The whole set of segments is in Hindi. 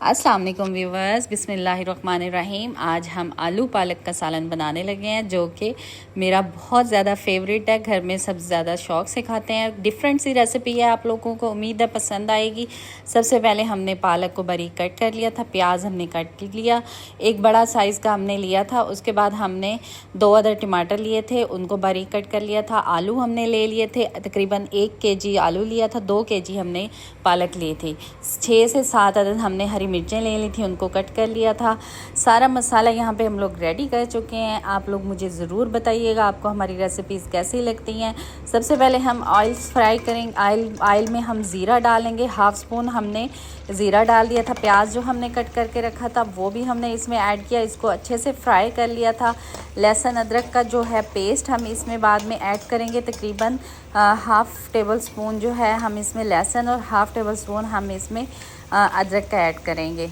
अस्सलाम वालेकुम व्यूवर्स, बिस्मिल्लाहिर्रहमानिर्रहीम। आज हम आलू पालक का सालन बनाने लगे हैं जो कि मेरा बहुत ज़्यादा फेवरेट है। घर में सब ज़्यादा शौक़ से खाते हैं। डिफरेंट सी रेसिपी है, आप लोगों को उम्मीद है पसंद आएगी। सबसे पहले हमने पालक को बारीक कट कर लिया था, प्याज हमने कट लिया, एक बड़ा साइज़ का हमने लिया था। उसके बाद हमने 2 अदर टमाटर लिए थे, उनको बारीक कट कर लिया था। आलू हमने ले लिए थे, तकरीबन 1 केजी आलू लिया था, 2 केजी हमने पालक ली थी। 6 से 7 अदद हमने हरी मिर्चें ले ली थी, उनको कट कर लिया था। सारा मसाला यहाँ पे हम लोग रेडी कर चुके हैं। आप लोग मुझे ज़रूर बताइएगा आपको हमारी रेसिपीज़ कैसी लगती हैं। सबसे पहले हम ऑयल फ्राई करेंगे। ऑयल में हम ज़ीरा डालेंगे, 1/2 स्पून हमने ज़ीरा डाल दिया था। प्याज जो हमने कट करके रखा था वो भी हमने इसमें ऐड किया, इसको अच्छे से फ्राई कर लिया था। लहसुन अदरक का जो है पेस्ट हम इसमें बाद में ऐड करेंगे। तकरीबन 1/2 टेबल स्पून जो है हम इसमें लहसुन और 1/2 टेबल स्पून हम इसमें अदरक का ऐड करेंगे।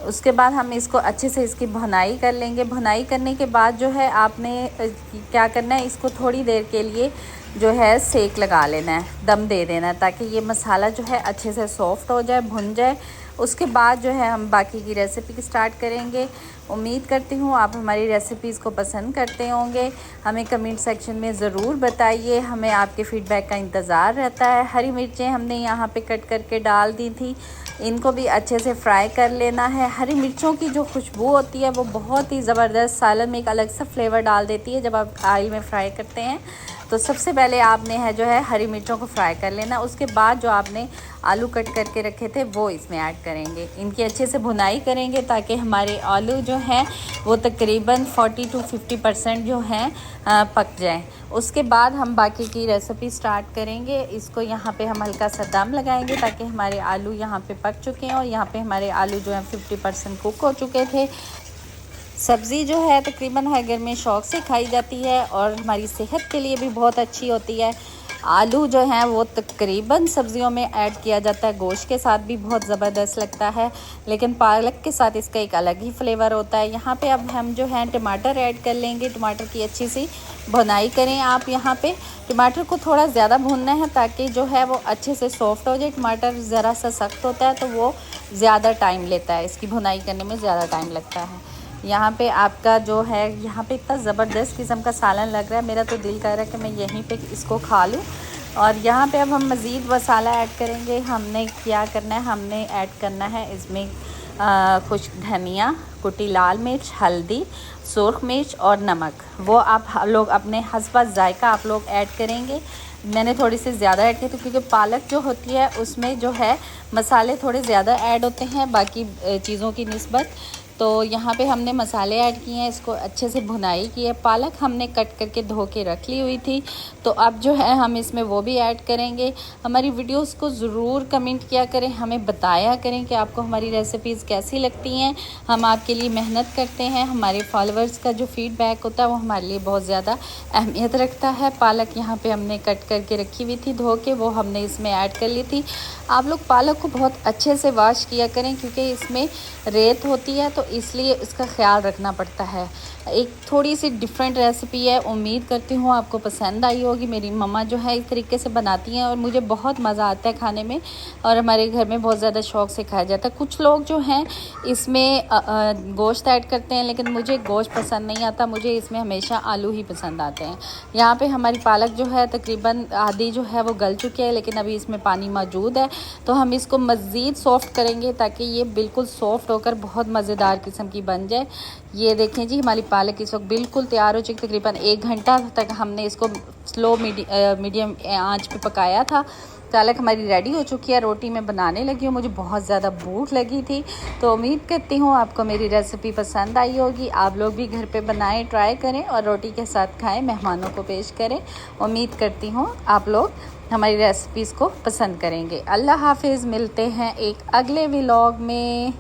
उसके बाद हम इसको अच्छे से इसकी भुनाई कर लेंगे। भुनाई करने के बाद जो है आपने क्या करना है, इसको थोड़ी देर के लिए जो है सेक लगा लेना है, दम दे देना है, ताकि ये मसाला जो है अच्छे से सॉफ्ट हो जाए, भुन जाए। उसके बाद जो है हम बाकी की रेसिपी स्टार्ट करेंगे। उम्मीद करती हूँ आप हमारी रेसिपीज़ को पसंद करते होंगे। हमें कमेंट सेक्शन में ज़रूर बताइए, हमें आपके फ़ीडबैक का इंतज़ार रहता है। हरी मिर्चें हमने यहाँ पे कट करके डाल दी थी, इनको भी अच्छे से फ्राई कर लेना है। हरी मिर्चों की जो खुशबू होती है वो बहुत ही ज़बरदस्त सालन में एक अलग सा फ्लेवर डाल देती है जब आप ऑयल में फ्राई करते हैं। तो सबसे पहले आपने है जो है हरी मिर्चों को फ्राई कर लेना। उसके बाद जो आपने आलू कट करके रखे थे वो इसमें ऐड करेंगे। इनकी अच्छे से भुनाई करेंगे ताकि हमारे आलू जो हैं वो तकरीबन 40 to 50% जो हैं पक जाएं। उसके बाद हम बाकी की रेसिपी स्टार्ट करेंगे। इसको यहाँ पे हम हल्का सा दम लगाएंगे ताकि हमारे आलू यहाँ पे पक चुके हैं और यहाँ पे हमारे आलू जो हैं 50% कुक हो चुके थे। सब्ज़ी जो है तकरीबन हर घर में शौक़ से खाई जाती है और हमारी सेहत के लिए भी बहुत अच्छी होती है। आलू जो हैं वो तकरीबन सब्ज़ियों में ऐड किया जाता है, गोश्त के साथ भी बहुत ज़बरदस्त लगता है, लेकिन पालक के साथ इसका एक अलग ही फ्लेवर होता है। यहाँ पे अब हम जो है टमाटर ऐड कर लेंगे। टमाटर की अच्छी सी भुनाई करें आप। यहाँ पे टमाटर को थोड़ा ज़्यादा भूनना है ताकि जो है वो अच्छे से सॉफ्ट हो जाए। टमाटर ज़रा सा सख्त होता है तो वो ज़्यादा टाइम लेता है, इसकी भुनाई करने में ज़्यादा टाइम लगता है। यहाँ पे आपका जो है यहाँ पे इतना ज़बरदस्त किस्म का सालन लग रहा है, मेरा तो दिल कर रहा है कि मैं यहीं पे इसको खा लूँ। और यहाँ पे अब हम मज़ीद मसाला ऐड करेंगे। हमने क्या करना है, हमने ऐड करना है इसमें खुश्क धनिया, कुटी लाल मिर्च, हल्दी, सुर्ख मिर्च और नमक। वो आप लोग अपने हस्ब ज़ायका आप लोग ऐड करेंगे। मैंने थोड़ी सी ज़्यादा ऐड की थी क्योंकि पालक जो होती है उसमें जो है मसाले थोड़े ज़्यादा ऐड होते हैं बाकी चीज़ों की निस्बत। तो यहाँ पे हमने मसाले ऐड किए हैं, इसको अच्छे से भुनाई की है। पालक हमने कट करके धो के रख ली हुई थी, तो अब जो है हम इसमें वो भी ऐड करेंगे। हमारी वीडियोस को ज़रूर कमेंट किया करें, हमें बताया करें कि आपको हमारी रेसिपीज़ कैसी लगती हैं। हम आपके लिए मेहनत करते हैं, हमारे फॉलोअर्स का जो फ़ीडबैक होता है वो हमारे लिए बहुत ज़्यादा अहमियत रखता है। पालक यहाँ पर हमने कट करके रखी हुई थी धो के, वो हमने इसमें ऐड कर ली थी। आप लोग पालक को बहुत अच्छे से वॉश किया करें क्योंकि इसमें रेत होती है, तो इसलिए इसका ख्याल रखना पड़ता है। एक थोड़ी सी डिफरेंट रेसिपी है, उम्मीद करती हूँ आपको पसंद आई होगी। मेरी मम्मा जो है इस तरीके से बनाती हैं और मुझे बहुत मज़ा आता है खाने में, और हमारे घर में बहुत ज़्यादा शौक़ से खाया जाता है। कुछ लोग जो हैं इसमें गोश्त ऐड करते हैं, लेकिन मुझे गोश्त पसंद नहीं आता, मुझे इसमें हमेशा आलू ही पसंद आते हैं। यहाँ पर हमारी पालक जो है तकरीबन आधी जो है वो गल चुकी है, लेकिन अभी इसमें पानी मौजूद है, तो हम इसको मज़ीद सॉफ़्ट करेंगे ताकि ये बिल्कुल सॉफ़्ट होकर बहुत मज़ेदार किस्म की बन जाए। ये देखें जी, हमारी पालक इस वक्त बिल्कुल तैयार हो चुकी। तकरीबन 1 घंटा तक हमने इसको स्लो मीडियम आंच पे पकाया था। पालक हमारी रेडी हो चुकी है। रोटी में बनाने लगी हूँ, मुझे बहुत ज़्यादा भूख लगी थी, तो उम्मीद करती हूँ आपको मेरी रेसिपी पसंद आई होगी। आप लोग भी घर पे बनाएं, ट्राई करें और रोटी के साथ खाएं, मेहमानों को पेश करें। उम्मीद करती हूँ आप लोग हमारी रेसिपीज़ को पसंद करेंगे। अल्लाह हाफिज़, मिलते हैं एक अगले व्लॉग में।